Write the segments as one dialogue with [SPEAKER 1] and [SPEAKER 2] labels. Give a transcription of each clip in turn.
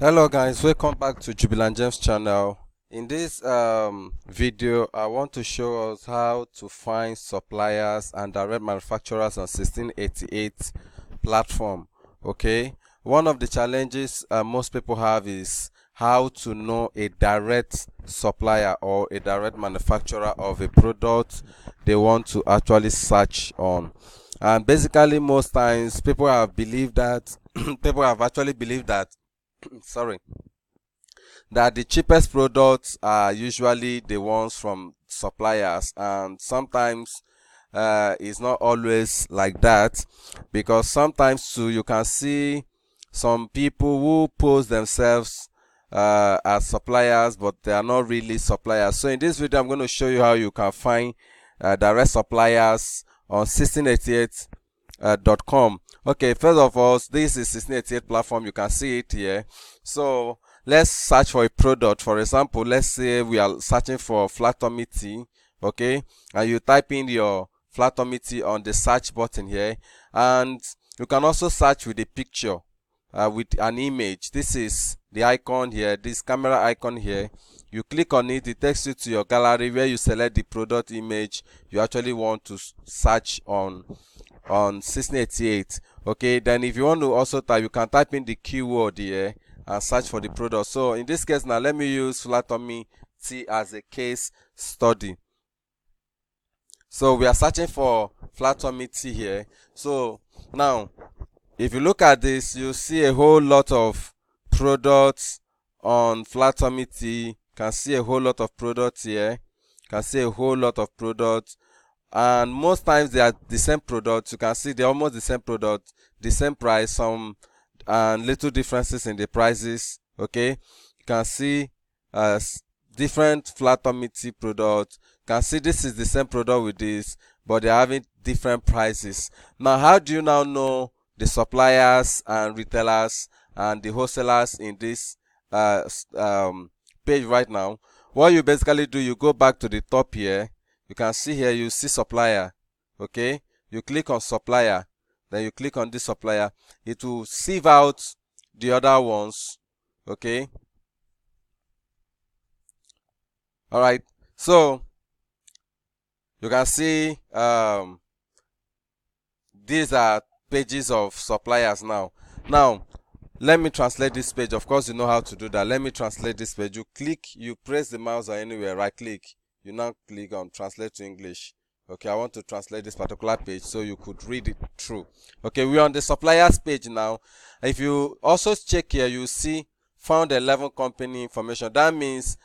[SPEAKER 1] Hello guys, welcome back to Jubilant James channel. In this video I want to show us how to find suppliers and direct manufacturers on 1688 platform. Okay, one of the challenges most people have is how to know a direct supplier or a direct manufacturer of a product they want to actually search on. And basically most times people have believed that people have actually believed that sorry, that the cheapest products are usually the ones from suppliers, and sometimes it's not always like that, because sometimes too you can see some people who pose themselves as suppliers, but they are not really suppliers. So in this video I'm going to show you how you can find direct suppliers on 1688.com. Okay, first of all, this is 1688 platform. You can see it here. So let's search for a product. For example, let's say we are searching for flat tummy tea. Okay, and you type in your flat tummy tea on the search button here, and you can also search with a picture, with an image. This is the icon here, this camera icon here. You click on it, it takes you to your gallery where you select the product image you actually want to search on 1688. Okay, then if you want to also type, you can type in the keyword here and search for the product. So in this case now, let me use flat tummy tea as a case study. So we are searching for flat tummy tea here. So now if you look at this, you see a whole lot of products on flat tummy tea. You can see a whole lot of products here. You can see a whole lot of products, and most times they are the same products. You can see they're almost the same product, the same price, some and little differences in the prices. Okay, you can see different flat tummy tea products. You can see this is the same product with this, but they're having different prices. Now how do you now know the suppliers and retailers and the wholesalers in this page right now? What you basically do, you go back to the top here. You can see here, you see supplier. Okay, you click on supplier, then you click on this supplier. It will sieve out the other ones. Okay, all right, so you can see these are pages of suppliers. Now let me translate this page. Of course you know how to do that. Let me translate this page. You click, you press the mouse or anywhere, right click, you now click on translate to English. Okay, I want to translate this particular page so you could read it through. Okay, we're on the suppliers page now. If you also check here, you see found 11 company information. That means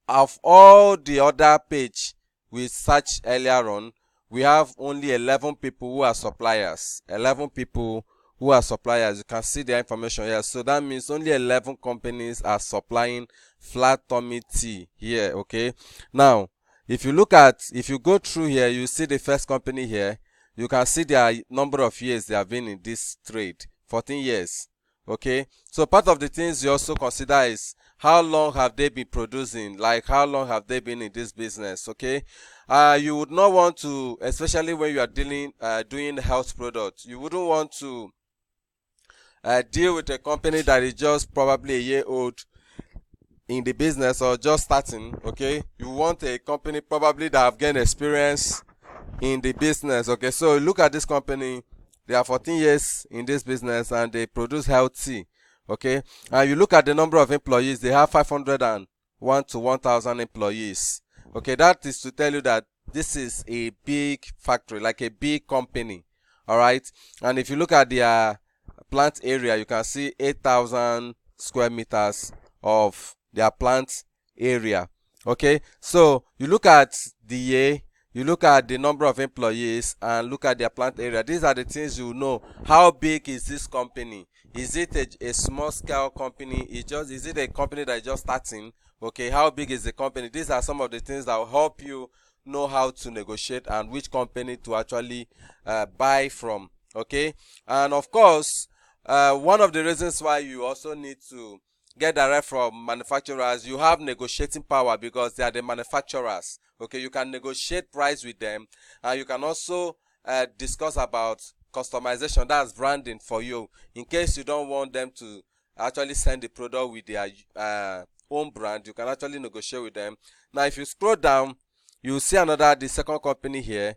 [SPEAKER 1] of all the other page we searched earlier on, we have only 11 people who are suppliers. 11 people who are suppliers. You can see their information here. So that means only 11 companies are supplying flat tummy tea here. Okay, now if you go through here, you see the first company here. You can see their number of years they have been in this trade, 14 years. Okay, so part of the things you also consider is how long have they been producing, like how long have they been in this business. Okay, you would not want to, especially when you are doing health products, you wouldn't want to deal with a company that is just probably a year old in the business or just starting. Okay, you want a company probably that have gained experience in the business. Okay, so look at this company. They are 14 years in this business and they produce healthy. Okay, and you look at the number of employees, they have 501 to 1000 employees. Okay, that is to tell you that this is a big factory, like a big company. All right, and if you look at their plant area, you can see 8,000 square meters of their plant area. Okay, so you look at the year, you look at the number of employees, and look at their plant area. These are the things you know. How big is this company? Is it a small scale company? Is it a company that is just starting? Okay, how big is the company? These are some of the things that will help you know how to negotiate and which company to actually buy from. Okay, and of course one of the reasons why you also need to get direct from manufacturers, you have negotiating power because they are the manufacturers. Okay, you can negotiate price with them, and you can also discuss about customization, that's branding for you, in case you don't want them to actually send the product with their own brand, you can actually negotiate with them. Now if you scroll down, you see the second company here.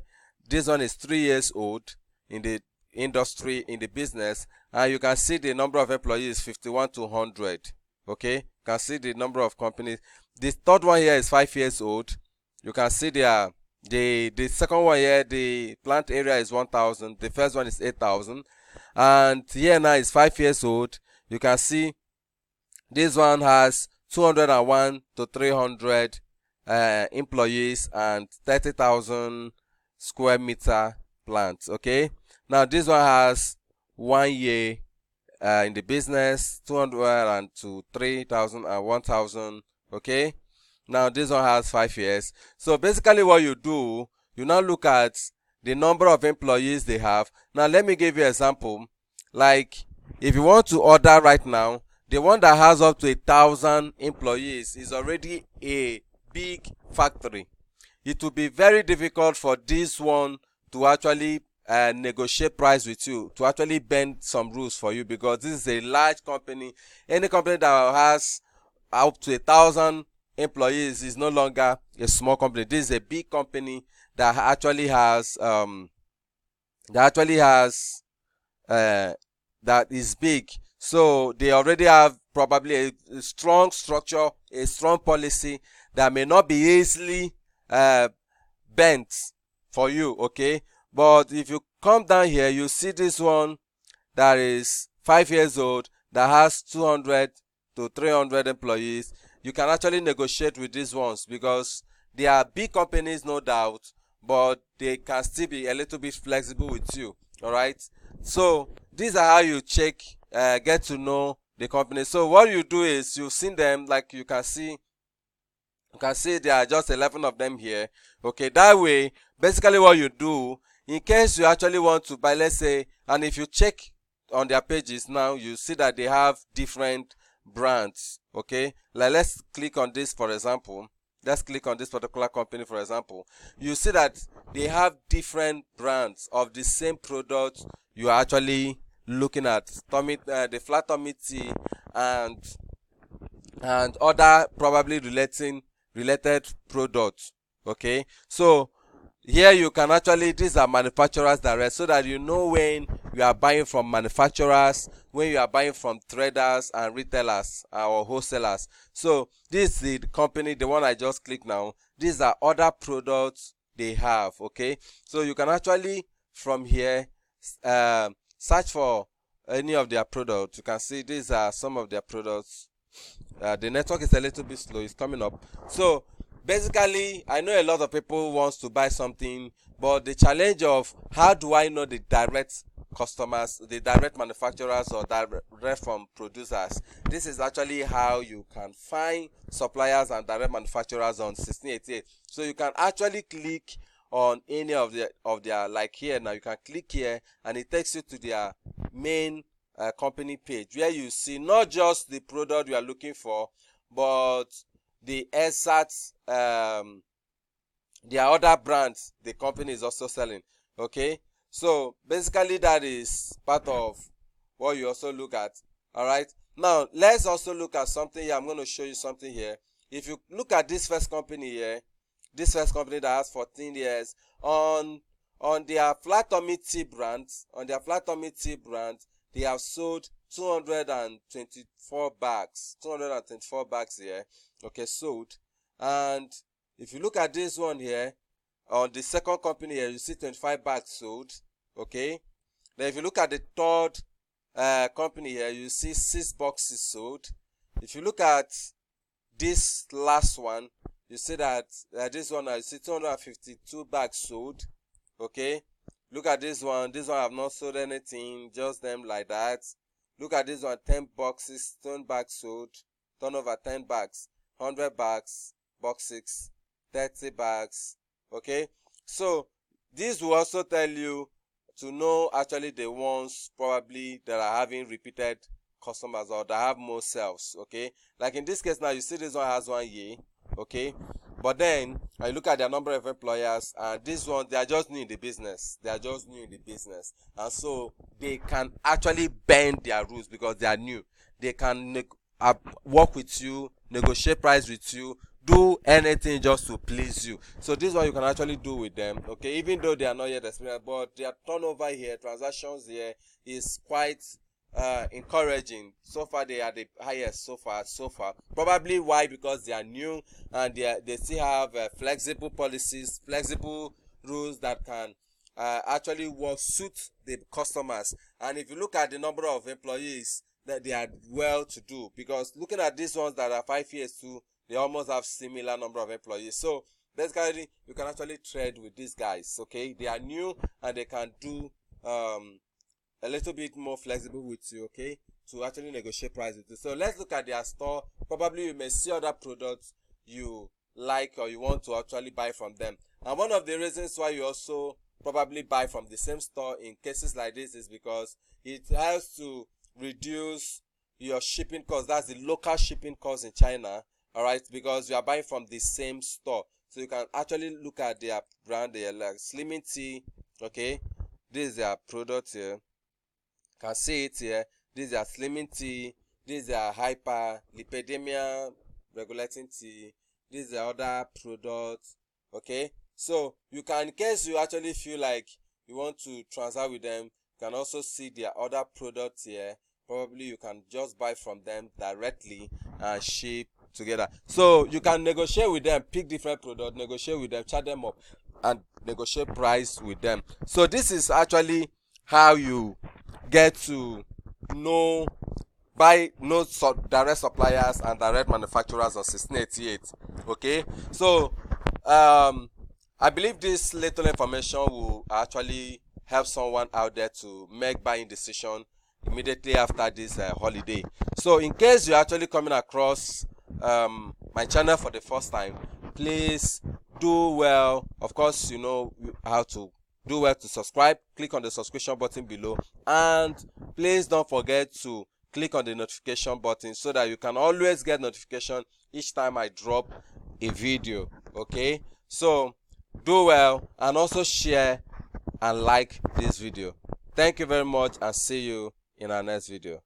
[SPEAKER 1] This one is 3 years old in the industry, in the business, and you can see the number of employees 51 to 100. Okay, you can see the number of companies. The third one here is 5 years old. You can see the second one here, the plant area is 1,000, the first one is 8,000, and here now is 5 years old. You can see this one has 201 to 300 employees and 30,000 square meter plants. Okay, now this one has 1 year in the business, 200 to 3,000 and 1,000. Okay, now this one has 5 years. So basically what you do, you now look at the number of employees they have. Now let me give you an example. Like if you want to order right now, the one that has up to 1,000 employees is already a big factory. It will be very difficult for this one to actually negotiate price with you, to actually bend some rules for you, because this is a large company. Any company that has up to 1,000 employees is no longer a small company. This is a big company that actually has that is big. So they already have probably a strong structure, a strong policy that may not be easily bent for you. Okay, but if you come down here, you see this one that is 5 years old, that has 200 to 300 employees. You can actually negotiate with these ones because they are big companies, no doubt, but they can still be a little bit flexible with you. All right, so these are how you check, get to know the company. So what you do is, you've seen them, like you can see there are just 11 of them here. Okay, that way basically what you do, in case you actually want to buy, let's say, and if you check on their pages now, you see that they have different brands. Okay, like let's click on this, for example. Let's click on this particular company, for example. You see that they have different brands of the same product you are actually looking at. The flat tummy tea and other probably related products. Okay, so here you can actually, these are manufacturers direct, so that you know when you are buying from manufacturers, when you are buying from traders and retailers or wholesalers. So this is the company, the one I just clicked now. These are other products they have. Okay, so you can actually from here search for any of their products. You can see these are some of their products. The network is a little bit slow, it's coming up. So basically, I know a lot of people wants to buy something, but the challenge of how do I know the direct customers, the direct manufacturers, or direct from producers? This is actually how you can find suppliers and direct manufacturers on 1688. So you can actually click on any of their, like here now, you can click here and it takes you to their main company page, where you see not just the product you are looking for, but the exact their other brands the company is also selling. Okay, so basically that is part of what you also look at. All right, now let's also look at something here. I'm going to show you something here. If you look at this first company here, this first company that has 14 years, on their flat tummy tea brands, they have sold 224 bags, here. Okay, sold. And if you look at this one here, on the second company here, you see 25 bags sold. Okay, then if you look at the third company here, you see 6 boxes sold. If you look at this last one, you see that this one, you see 252 bags sold. Okay, look at this one have not sold anything, just them like that. Look at this one, 10 boxes, 10 bags sold, turnover 10 bags, 100 bags, box 6, 30 bags. Okay, so this will also tell you to know actually the ones probably that are having repeated customers or that have more sales. Okay, like in this case now, you see this one has 1 year. Okay, but then I look at their number of employers, and this one, they are just new in the business, and so they can actually bend their rules because they are new. they can work with you, negotiate price with you, do anything just to please you. So this is what you can actually do with them, okay, even though they are not yet experienced, but their turnover here, transactions here, is quite encouraging. So far they are the highest so far. Probably why? Because they are new, and they still have flexible policies, flexible rules that can actually suit the customers. And if you look at the number of employees, that they are well to do, because looking at these ones that are 5 years too, they almost have similar number of employees. So basically you can actually trade with these guys, okay. They are new and they can do a little bit more flexible with you, okay, to actually negotiate price with you. So let's look at their store. Probably you may see other products you like or you want to actually buy from them. And one of the reasons why you also probably buy from the same store in cases like this is because it helps to reduce your shipping cost. That's the local shipping cost in China, all right, because you are buying from the same store. So you can actually look at their brand there, like Slimming Tea, okay. This is their product here, you can see it here. This is their Slimming Tea, this is their Hyper Lipidemia Regulating Tea, this is the other product, okay. So you can, in case you actually feel like you want to transact with them, you can also see their other products here. Probably you can just buy from them directly and ship together. So you can negotiate with them, pick different products, negotiate with them, chat them up, and negotiate price with them. So this is actually how you get to know direct suppliers and direct manufacturers on 1688, okay. So I believe this little information will actually help someone out there to make buying decision immediately after this holiday. So in case you're actually coming across my channel for the first time, please do well, of course you know how to do well to subscribe. Click on the subscription button below, and please don't forget to click on the notification button so that you can always get notification each time I drop a video, okay. So do well, and also share and like this video. Thank you very much, and see you in our next video.